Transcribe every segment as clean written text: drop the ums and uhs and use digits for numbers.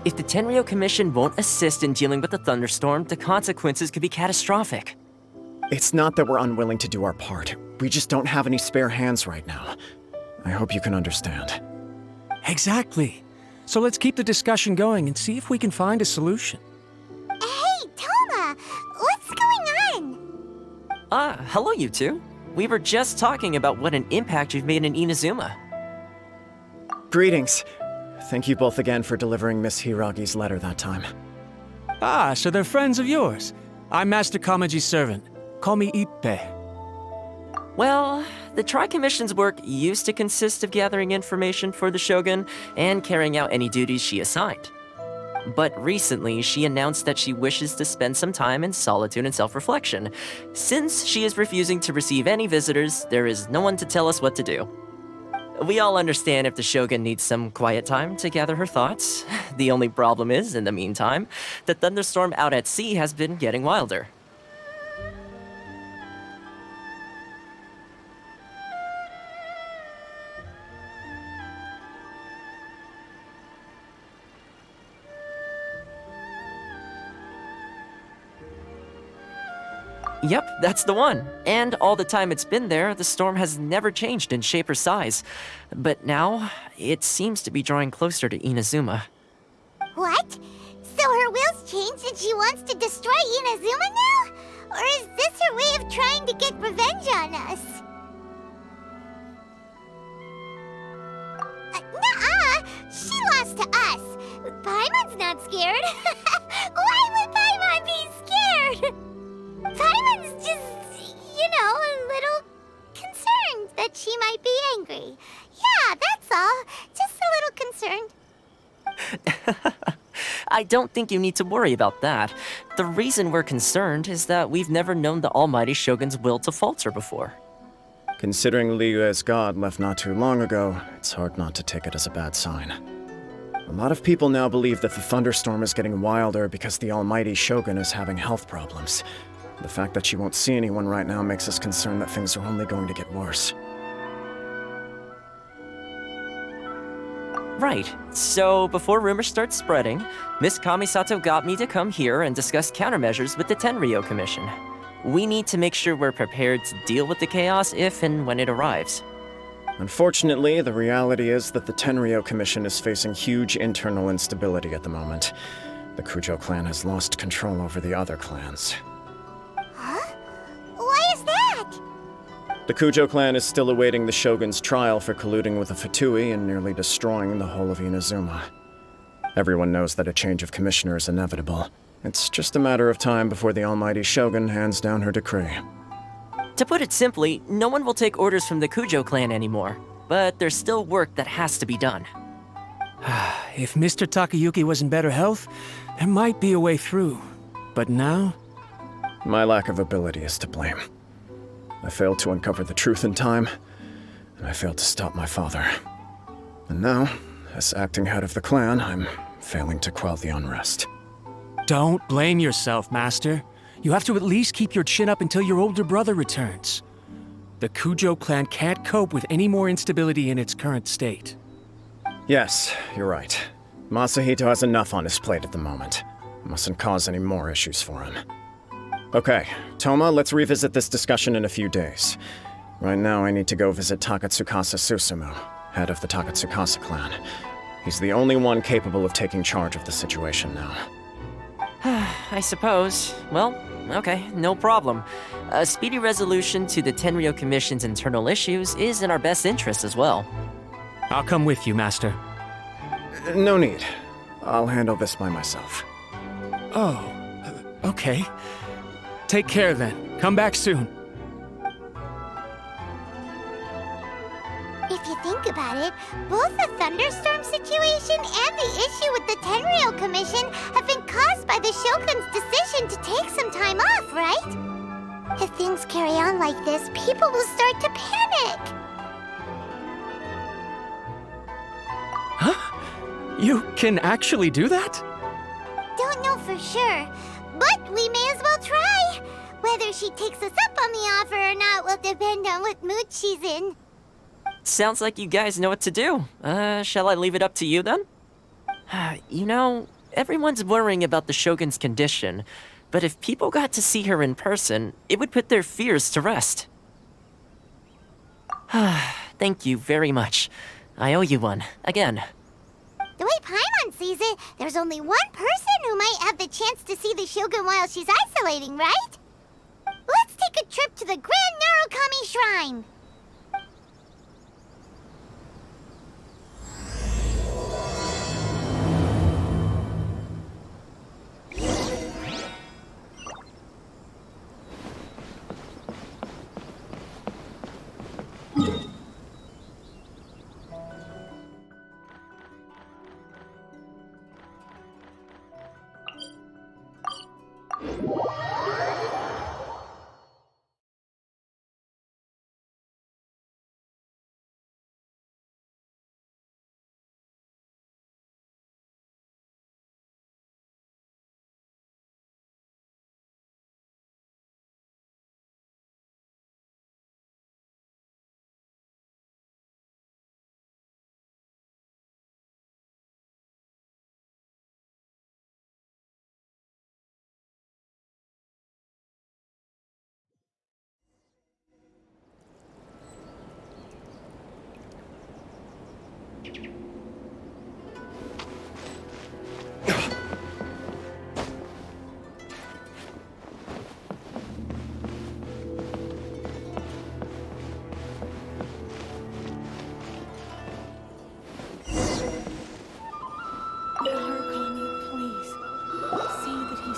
If the Tenryou Commission won't assist in dealing with the thunderstorm, the consequences could be catastrophic. It's not that we're unwilling to do our part. We just don't have any spare hands right now. I hope you can understand. Exactly. So let's keep the discussion going and see if we can find a solution. Hey, Toma! What's going on? Hello you two. We were just talking about what an impact you've made in Inazuma. Greetings. Thank you both again for delivering Miss Hiragi's letter that time. Ah, so they're friends of yours. I'm Master Kamaji's servant. Call me Ippe. Well, the Tri-Commission's work used to consist of gathering information for the Shogun and carrying out any duties she assigned. But recently, she announced that she wishes to spend some time in solitude and self-reflection. Since she is refusing to receive any visitors, there is no one to tell us what to do. We all understand if the Shogun needs some quiet time to gather her thoughts. The only problem is, in the meantime, the thunderstorm out at sea has been getting wilder. Yep, that's the one. And all the time it's been there, the storm has never changed in shape or size. But now, it seems to be drawing closer to Inazuma. What? So her will's changed and she wants to destroy Inazuma now? Or is this her way of trying to get revenge on us? Nuh-uh! She lost to us. Paimon's not scared. Why would Paimon be scared? Paimon's just, a little concerned that she might be angry. Yeah, that's all. Just a little concerned. I don't think you need to worry about that. The reason we're concerned is that we've never known the Almighty Shogun's will to falter before. Considering Liyue's god left not too long ago, it's hard not to take it as a bad sign. A lot of people now believe that the thunderstorm is getting wilder because the Almighty Shogun is having health problems. The fact that she won't see anyone right now makes us concerned that things are only going to get worse. Right. So, before rumors start spreading, Miss Kamisato got me to come here and discuss countermeasures with the Tenryou Commission. We need to make sure we're prepared to deal with the chaos if and when it arrives. Unfortunately, the reality is that the Tenryou Commission is facing huge internal instability at the moment. The Kujo clan has lost control over the other clans. Huh? Why is that? The Kujo clan is still awaiting the Shogun's trial for colluding with the Fatui and nearly destroying the whole of Inazuma. Everyone knows that a change of commissioner is inevitable. It's just a matter of time before the Almighty Shogun hands down her decree. To put it simply, no one will take orders from the Kujo clan anymore. But there's still work that has to be done. If Mr. Takayuki was in better health, there might be a way through. But now? My lack of ability is to blame. I failed to uncover the truth in time, and I failed to stop my father. And now, as acting head of the clan, I'm failing to quell the unrest. Don't blame yourself, Master. You have to at least keep your chin up until your older brother returns. The Kujo clan can't cope with any more instability in its current state. Yes, you're right. Masahito has enough on his plate at the moment. Mustn't cause any more issues for him. Okay, Toma, let's revisit this discussion in a few days. Right now, I need to go visit Takatsukasa Susumu, head of the Takatsukasa clan. He's the only one capable of taking charge of the situation now. I suppose. Well, okay, no problem. A speedy resolution to the Tenryou Commission's internal issues is in our best interest as well. I'll come with you, Master. No need. I'll handle this by myself. Oh, okay. Take care then. Come back soon. If you think about it, both the thunderstorm situation and the issue with the Tenryou Commission have been caused by the Shogun's decision to take some time off, right? If things carry on like this, people will start to panic. Huh? You can actually do that? Don't know for sure, but we may as well try. Whether she takes us up on the offer or not will depend on what mood she's in. Sounds like you guys know what to do. Shall I leave it up to you then? You know, everyone's worrying about the Shogun's condition, but if people got to see her in person, it would put their fears to rest. Thank you very much. I owe you one, again. The way Paimon sees it, there's only one person who might have the chance to see the Shogun while she's isolating, right? Let's take a trip to the Grand Narukami Shrine!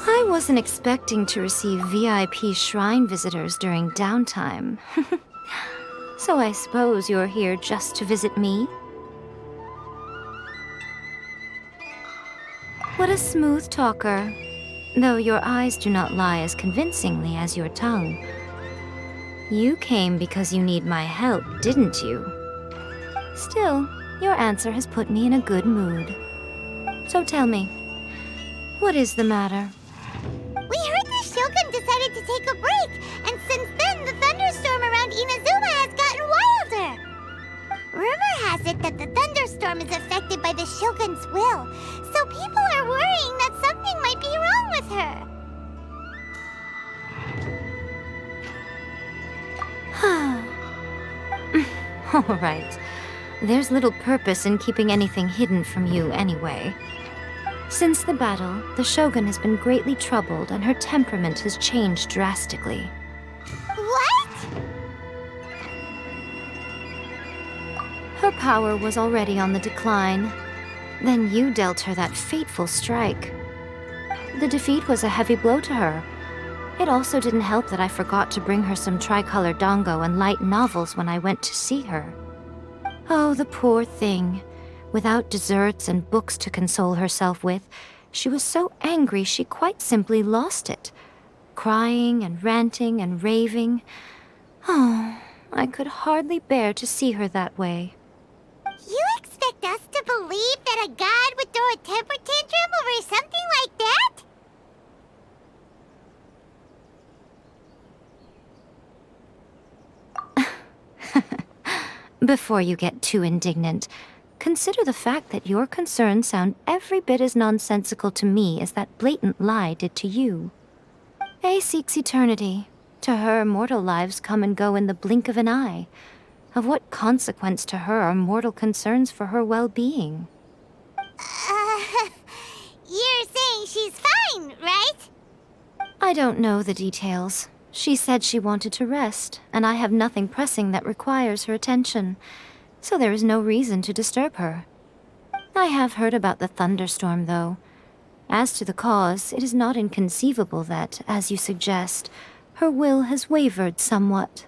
I wasn't expecting to receive VIP shrine visitors during downtime. So I suppose you're here just to visit me? What a smooth talker. Though your eyes do not lie as convincingly as your tongue. You came because you need my help, didn't you? Still, your answer has put me in a good mood. So tell me, what is the matter? We heard the Shogun decided to take a break, and since then the thunderstorm around Inazuma has gotten wilder. Rumor has it that the thunderstorm is affected by the Shogun's will, so people are worrying that something might be wrong with her. All right. There's little purpose in keeping anything hidden from you anyway. Since the battle, the Shogun has been greatly troubled and her temperament has changed drastically. What? Her power was already on the decline. Then you dealt her that fateful strike. The defeat was a heavy blow to her. It also didn't help that I forgot to bring her some tricolor dango and light novels when I went to see her. Oh, the poor thing. Without desserts and books to console herself with, she was so angry she quite simply lost it. Crying and ranting and raving. Oh, I could hardly bear to see her that way. You expect us to believe that a god would throw a temper tantrum over something like that? Before you get too indignant, consider the fact that your concerns sound every bit as nonsensical to me as that blatant lie did to you. A seeks eternity. To her, mortal lives come and go in the blink of an eye. Of what consequence to her are mortal concerns for her well-being? You're saying she's fine, right? I don't know the details. She said she wanted to rest, and I have nothing pressing that requires her attention, so there is no reason to disturb her. I have heard about the thunderstorm, though. As to the cause, it is not inconceivable that, as you suggest, her will has wavered somewhat.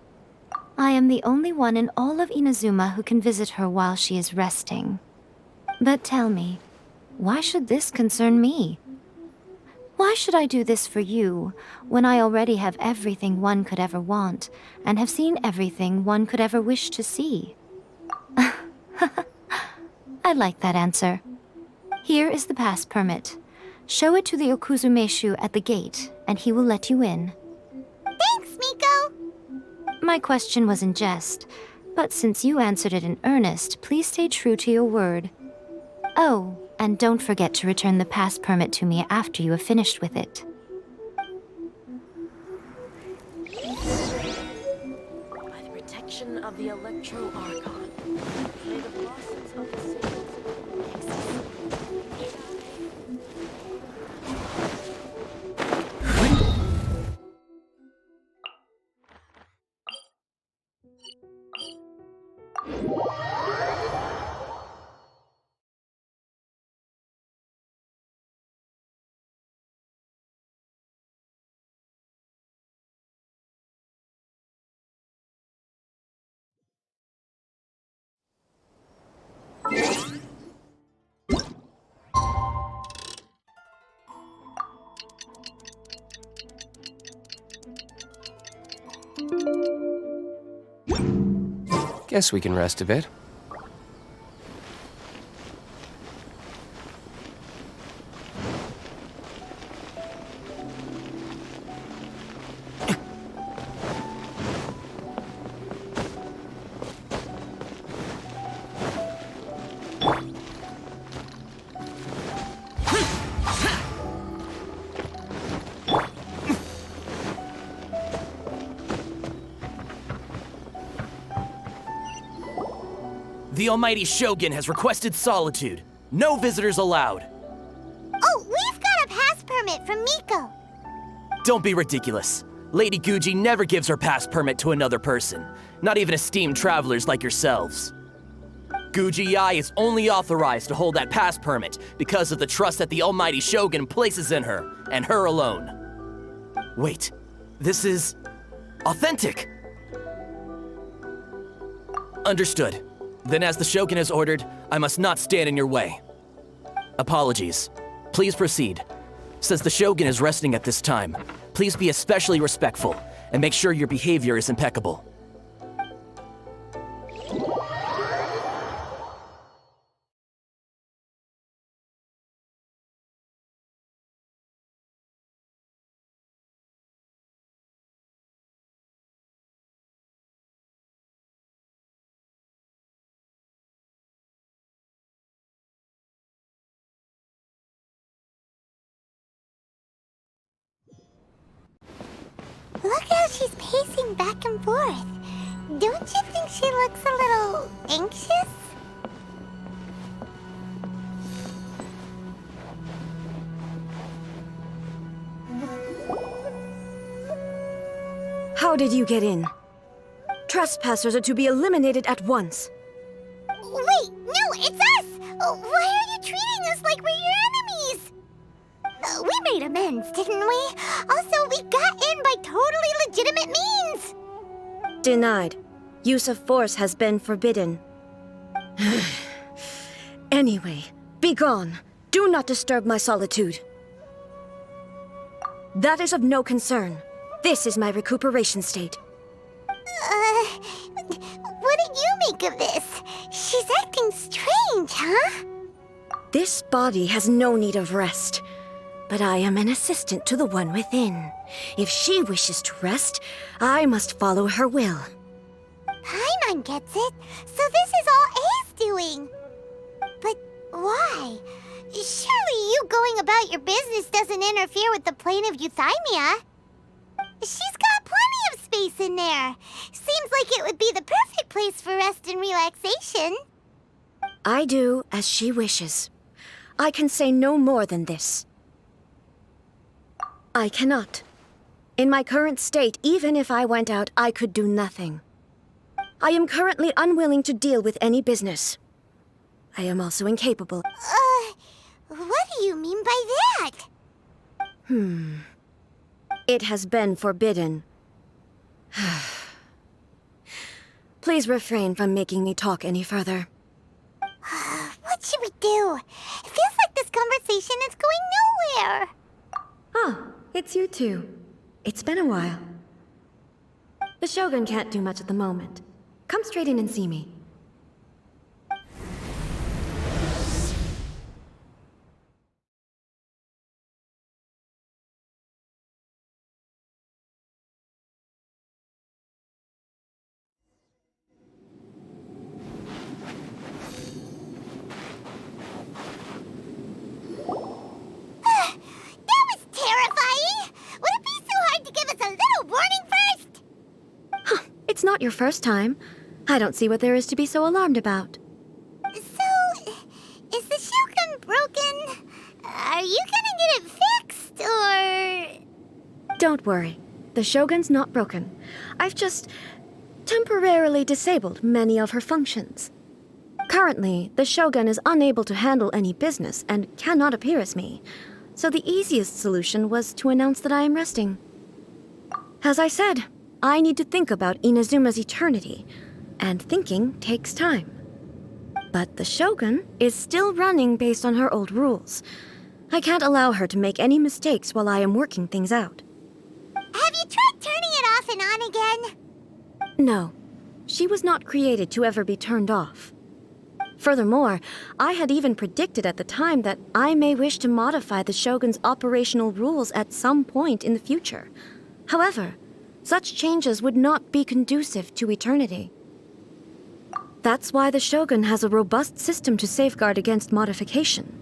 I am the only one in all of Inazuma who can visit her while she is resting. But tell me, why should this concern me? Why should I do this for you, when I already have everything one could ever want, and have seen everything one could ever wish to see? I like that answer. Here is the pass permit. Show it to the Okuzumeshu at the gate, and he will let you in. Thanks, Miko! My question was in jest, but since you answered it in earnest, please stay true to your word. Oh, And don't forget to return the pass permit to me after you have finished with it. By the protection of the Electro Archon, may the blossoms of the saints Guess we can rest a bit. The almighty Shogun has requested solitude. No visitors allowed. Oh, we've got a pass permit from Miko. Don't be ridiculous. Lady Guji never gives her pass permit to another person, not even esteemed travelers like yourselves. Guji-ai is only authorized to hold that pass permit because of the trust that the almighty Shogun places in her, and her alone. Wait, this is authentic. Understood. Then as the Shogun has ordered, I must not stand in your way. Apologies. Please proceed. Since the Shogun is resting at this time, please be especially respectful and make sure your behavior is impeccable. Look how she's pacing back and forth. Don't you think she looks a little anxious? How did you get in? Trespassers are to be eliminated at once. Wait, no, it's us! Why are you treating us like we're your enemies? We made amends, didn't we? Also, we got in by totally legitimate means! Denied. Use of force has been forbidden. Anyway, be gone. Do not disturb my solitude. That is of no concern. This is my recuperation state. What do you make of this? She's acting strange, huh? This body has no need of rest. But I am an assistant to the one within. If she wishes to rest, I must follow her will. Paimon gets it. So this is all A's doing. But why? Surely you going about your business doesn't interfere with the plane of Euthymia. She's got plenty of space in there. Seems like it would be the perfect place for rest and relaxation. I do as she wishes. I can say no more than this. I cannot. In my current state, even if I went out, I could do nothing. I am currently unwilling to deal with any business. I am also incapable. What do you mean by that? It has been forbidden. Please refrain from making me talk any further. What should we do? It feels like this conversation is going nowhere. Ah, it's you two. It's been a while. The Shogun can't do much at the moment. Come straight in and see me. not your first time. I don't see what there is to be so alarmed about. So, is the Shogun broken? Are you gonna get it fixed, or...? Don't worry. The Shogun's not broken. I've just temporarily disabled many of her functions. Currently, the Shogun is unable to handle any business and cannot appear as me, so the easiest solution was to announce that I am resting. As I said, I need to think about Inazuma's eternity, and thinking takes time. But the Shogun is still running based on her old rules. I can't allow her to make any mistakes while I am working things out. Have you tried turning it off and on again? No, she was not created to ever be turned off. Furthermore, I had even predicted at the time that I may wish to modify the Shogun's operational rules at some point in the future. However, such changes would not be conducive to eternity. That's why the Shogun has a robust system to safeguard against modification.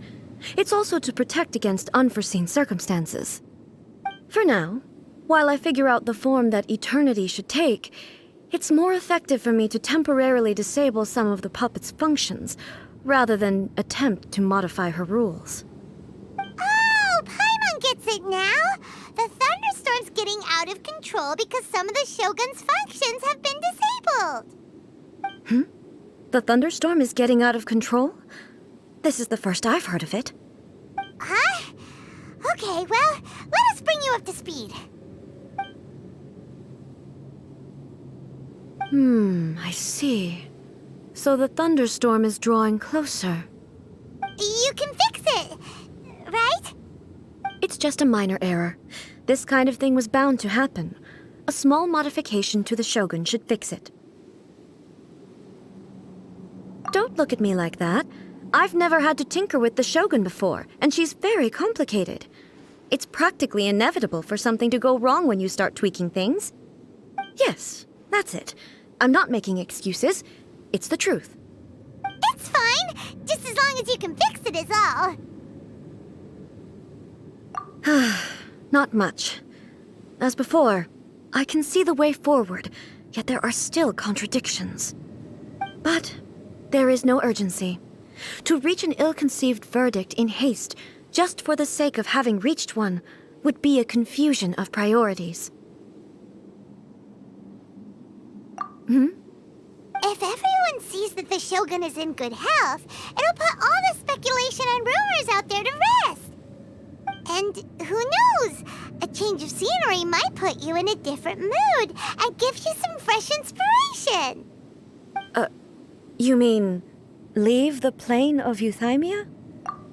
It's also to protect against unforeseen circumstances. For now, while I figure out the form that eternity should take, it's more effective for me to temporarily disable some of the puppet's functions, rather than attempt to modify her rules. Oh, Paimon gets it now! The thunderstorm's getting out of control because some of the Shogun's functions have been disabled. The thunderstorm is getting out of control? This is the first I've heard of it. Huh? Okay, well, let us bring you up to speed. I see. So the thunderstorm is drawing closer. You can fix it, right? It's just a minor error. This kind of thing was bound to happen. A small modification to the Shogun should fix it. Don't look at me like that. I've never had to tinker with the Shogun before, and she's very complicated. It's practically inevitable for something to go wrong when you start tweaking things. Yes, that's it. I'm not making excuses. It's the truth. It's fine, just as long as you can fix it is all. Not much. As before, I can see the way forward, yet there are still contradictions. But there is no urgency. To reach an ill-conceived verdict in haste, just for the sake of having reached one, would be a confusion of priorities. If everyone sees that the Shogun is in good health, it'll put all the speculation and rumors out there to rest. And who knows? A change of scenery might put you in a different mood and give you some fresh inspiration. You mean, leave the plane of euthymia?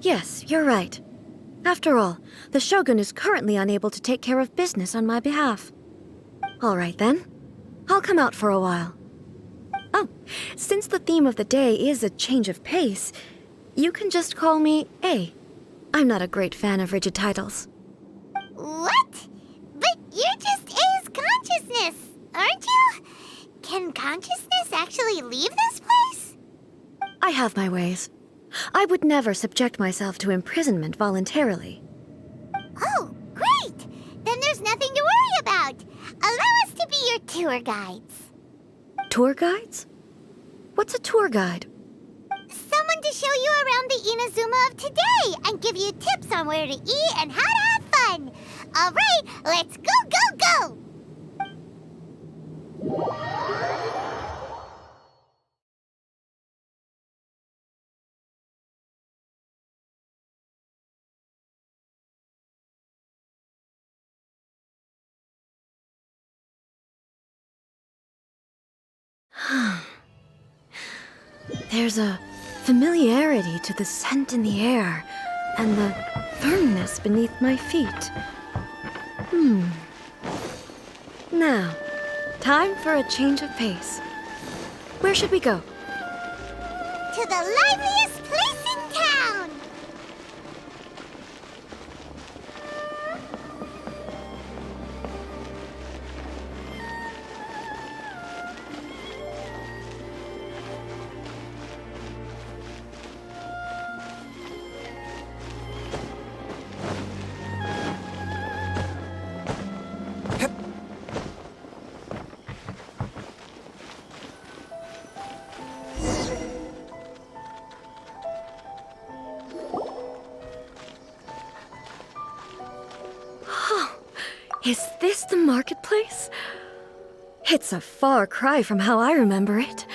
Yes, you're right. After all, the Shogun is currently unable to take care of business on my behalf. All right then. I'll come out for a while. Oh, since the theme of the day is a change of pace, you can just call me A. I'm not a great fan of rigid titles. What? But you're just A's consciousness, aren't you? Can consciousness actually leave this place? I have my ways. I would never subject myself to imprisonment voluntarily. Oh, great! Then there's nothing to worry about. Allow us to be your tour guides. Tour guides? What's a tour guide? Someone to show you around the Inazuma of today and give you tips on where to eat and how to have fun. All right, let's go, go, go! There's a familiarity to the scent in the air and the firmness beneath my feet. Now, time for a change of pace. Where should we go? To the liveliest place in town! Is this the marketplace? It's a far cry from how I remember it.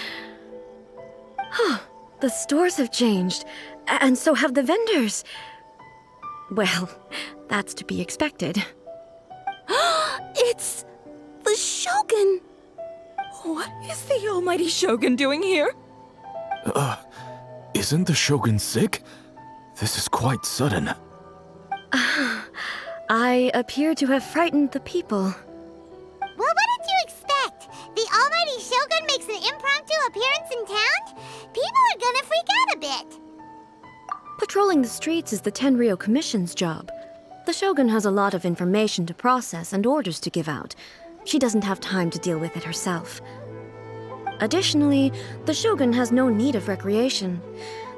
Huh, the stores have changed, and so have the vendors. Well, that's to be expected. It's the Shogun! What is the almighty Shogun doing here? Isn't the Shogun sick? This is quite sudden. I appear to have frightened the people. Well, what did you expect? The almighty Shogun makes an impromptu appearance in town? People are gonna freak out a bit. Patrolling the streets is the Tenryou Commission's job. The Shogun has a lot of information to process and orders to give out. She doesn't have time to deal with it herself. Additionally, the Shogun has no need of recreation.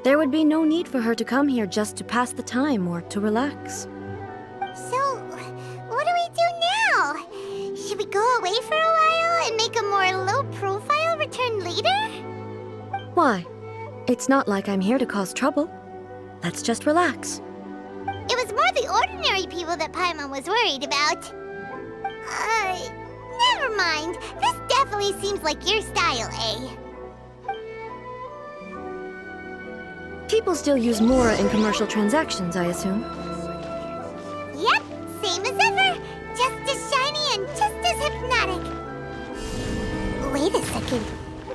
There would be no need for her to come here just to pass the time or to relax. So, what do we do now? Should we go away for a while and make a more low-profile return later? Why? It's not like I'm here to cause trouble. Let's just relax. It was more the ordinary people that Paimon was worried about. Never mind. This definitely seems like your style, eh? People still use Mora in commercial transactions, I assume. Yep, same as ever. Just as shiny and just as hypnotic. Wait a second.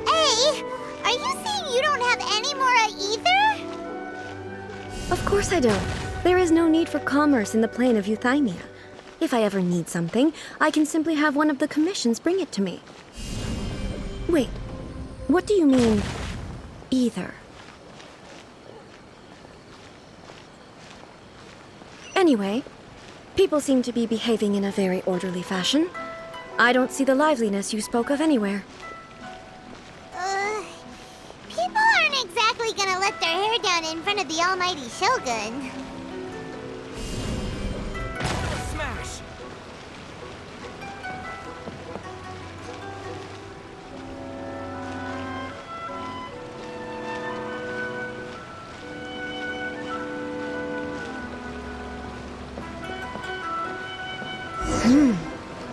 Hey, are you saying you don't have any Mora either? Of course I don't. There is no need for commerce in the plane of Euthymia. If I ever need something, I can simply have one of the commissions bring it to me. Wait, what do you mean, either? Anyway, people seem to be behaving in a very orderly fashion. I don't see the liveliness you spoke of anywhere. People aren't exactly gonna let their hair down in front of the almighty Shogun. Smash!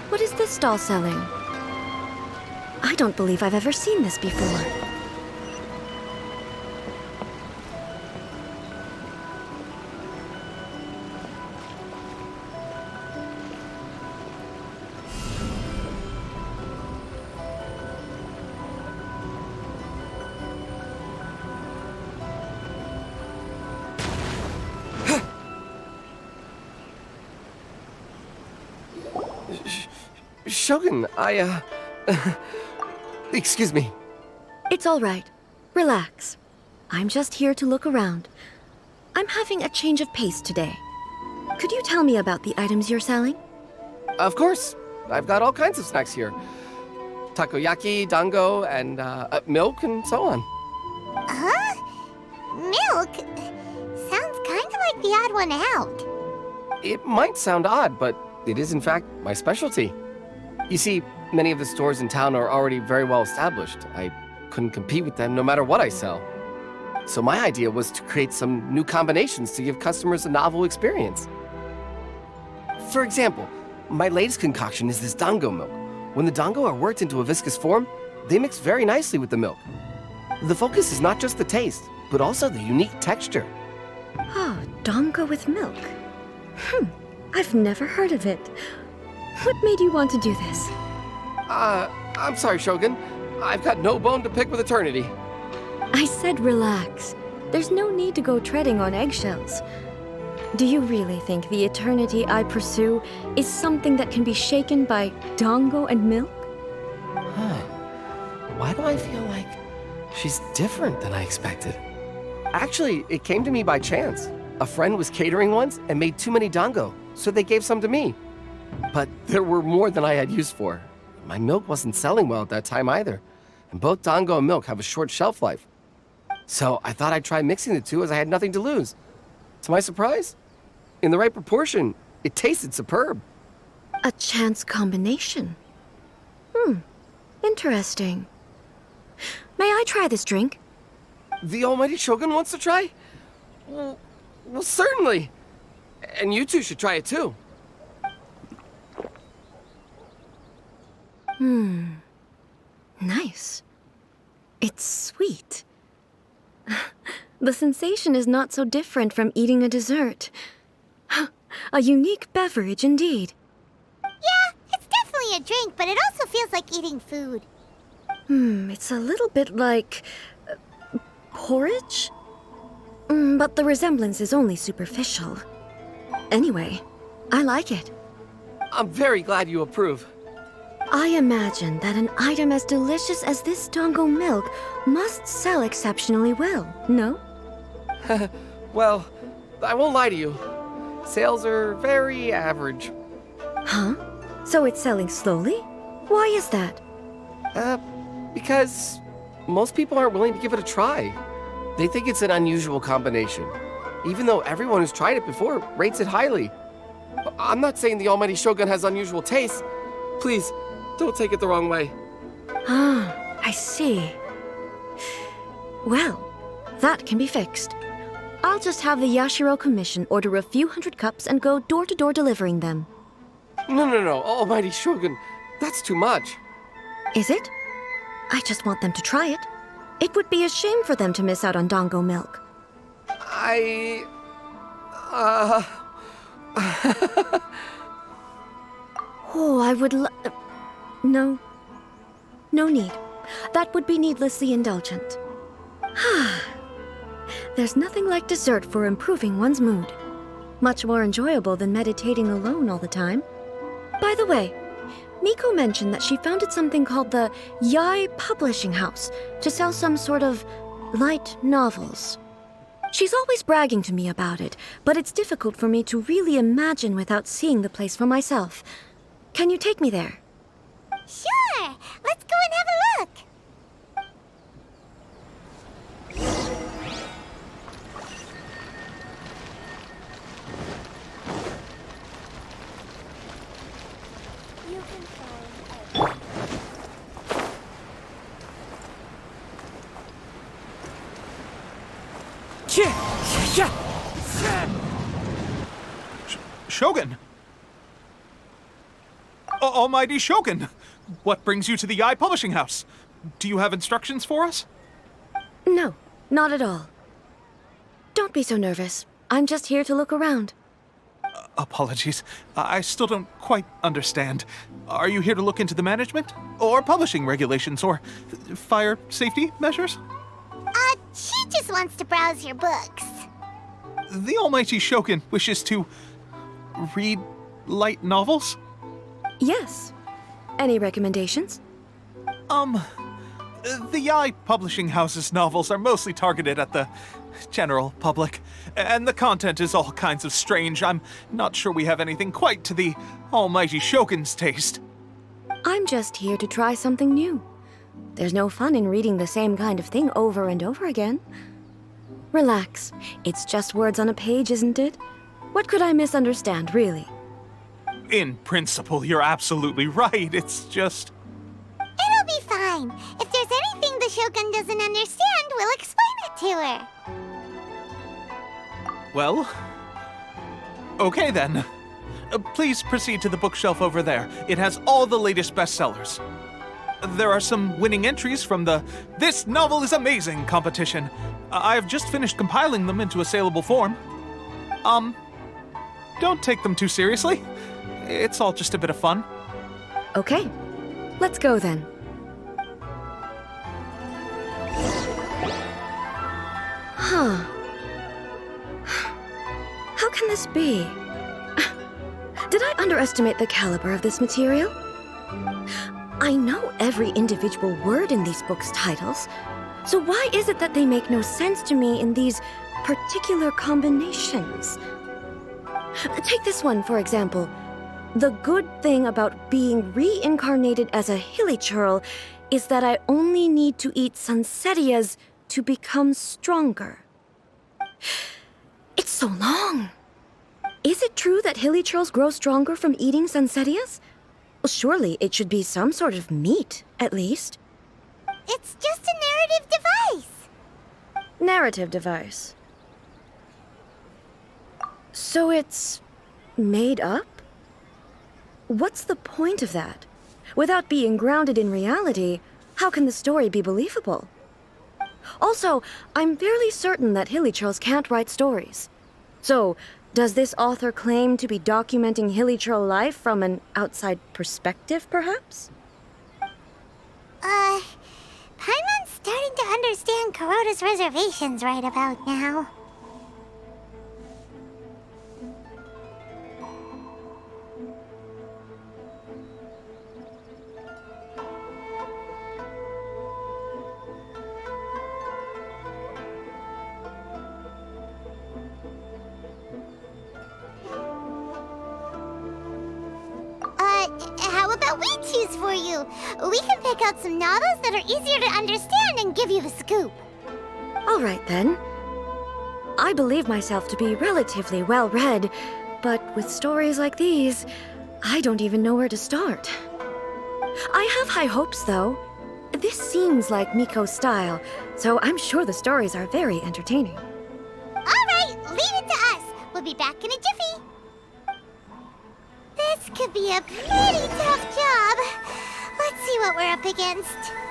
What is this stall selling? I don't believe I've ever seen this before. Shogun, excuse me. It's all right. Relax. I'm just here to look around. I'm having a change of pace today. Could you tell me about the items you're selling? Of course. I've got all kinds of snacks here. Takoyaki, dango, and milk, and so on. Huh? Milk? Sounds kind of like the odd one out. It might sound odd, but it is in fact my specialty. You see, many of the stores in town are already very well established. I couldn't compete with them no matter what I sell. So my idea was to create some new combinations to give customers a novel experience. For example, my latest concoction is this dango milk. When the dango are worked into a viscous form, they mix very nicely with the milk. The focus is not just the taste, but also the unique texture. Oh, dango with milk. I've never heard of it. What made you want to do this? I'm sorry, Shogun. I've got no bone to pick with eternity. I said relax. There's no need to go treading on eggshells. Do you really think the eternity I pursue is something that can be shaken by dango and milk? Why do I feel like she's different than I expected? Actually, it came to me by chance. A friend was catering once and made too many dango, so they gave some to me. But there were more than I had use for. My milk wasn't selling well at that time either, and both dango and milk have a short shelf life. So I thought I'd try mixing the two as I had nothing to lose. To my surprise, in the right proportion, it tasted superb. A chance combination. Interesting. May I try this drink? The almighty Shogun wants to try? Well, certainly. And you two should try it too. Nice. It's sweet. The sensation is not so different from eating a dessert. A unique beverage indeed. Yeah, it's definitely a drink, but it also feels like eating food. It's a little bit like... porridge? But the resemblance is only superficial. Anyway, I like it. I'm very glad you approve. I imagine that an item as delicious as this Dango milk must sell exceptionally well, no? Well, I won't lie to you. Sales are very average. Huh? So it's selling slowly? Why is that? Because most people aren't willing to give it a try. They think it's an unusual combination, even though everyone who's tried it before rates it highly. I'm not saying the Almighty Shogun has unusual tastes. Please, don't take it the wrong way. Ah, I see. Well, that can be fixed. I'll just have the Yashiro Commission order a few hundred cups and go door-to-door delivering them. No, Almighty Shogun, that's too much. Is it? I just want them to try it. It would be a shame for them to miss out on Dango milk. Oh, I would No. No need. That would be needlessly indulgent. There's nothing like dessert for improving one's mood. Much more enjoyable than meditating alone all the time. By the way, Miko mentioned that she founded something called the Yai Publishing House to sell some sort of light novels. She's always bragging to me about it, but it's difficult for me to really imagine without seeing the place for myself. Can you take me there? Sure! Let's go and have a look! You can find Shogun! Almighty Shogun! What brings you to the Yai Publishing House? Do you have instructions for us? No, not at all. Don't be so nervous. I'm just here to look around. Apologies. I still don't quite understand. Are you here to look into the management? Or publishing regulations? Or fire safety measures? She just wants to browse your books. The Almighty Shogun wishes to read light novels? Yes. Any recommendations? The Yai Publishing House's novels are mostly targeted at the general public, and the content is all kinds of strange. I'm not sure we have anything quite to the Almighty Shogun's taste. I'm just here to try something new. There's no fun in reading the same kind of thing over and over again. Relax. It's just words on a page, isn't it? What could I misunderstand, really? In principle, you're absolutely right. It's just... It'll be fine. If there's anything the Shogun doesn't understand, we'll explain it to her. Well... okay then. Please proceed to the bookshelf over there. It has all the latest bestsellers. There are some winning entries from the This Novel is Amazing competition. I've just finished compiling them into a saleable form. Don't take them too seriously. It's all just a bit of fun. Okay. Let's go then. Huh. How can this be? Did I underestimate the caliber of this material? I know every individual word in these books' titles, so why is it that they make no sense to me in these particular combinations? Take this one, for example. The good thing about being reincarnated as a hilly churl is that I only need to eat Sansetias to become stronger. It's so long. Is it true that hilly churls grow stronger from eating Sansetias? Well, surely it should be some sort of meat, at least. It's just a narrative device. Narrative device. So it's made up? What's the point of that? Without being grounded in reality, how can the story be believable? Also, I'm fairly certain that Hilichurls can't write stories. So, does this author claim to be documenting Hilichurl life from an outside perspective, perhaps? Paimon's starting to understand Kuroda's reservations right about now. How about we choose for you? We can pick out some novels that are easier to understand and give you the scoop. All right, then. I believe myself to be relatively well-read, but with stories like these, I don't even know where to start. I have high hopes, though. This seems like Miko's style, so I'm sure the stories are very entertaining. All right, leave it to us. We'll be back in a jiffy. This could be a pretty tough job. Let's see what we're up against.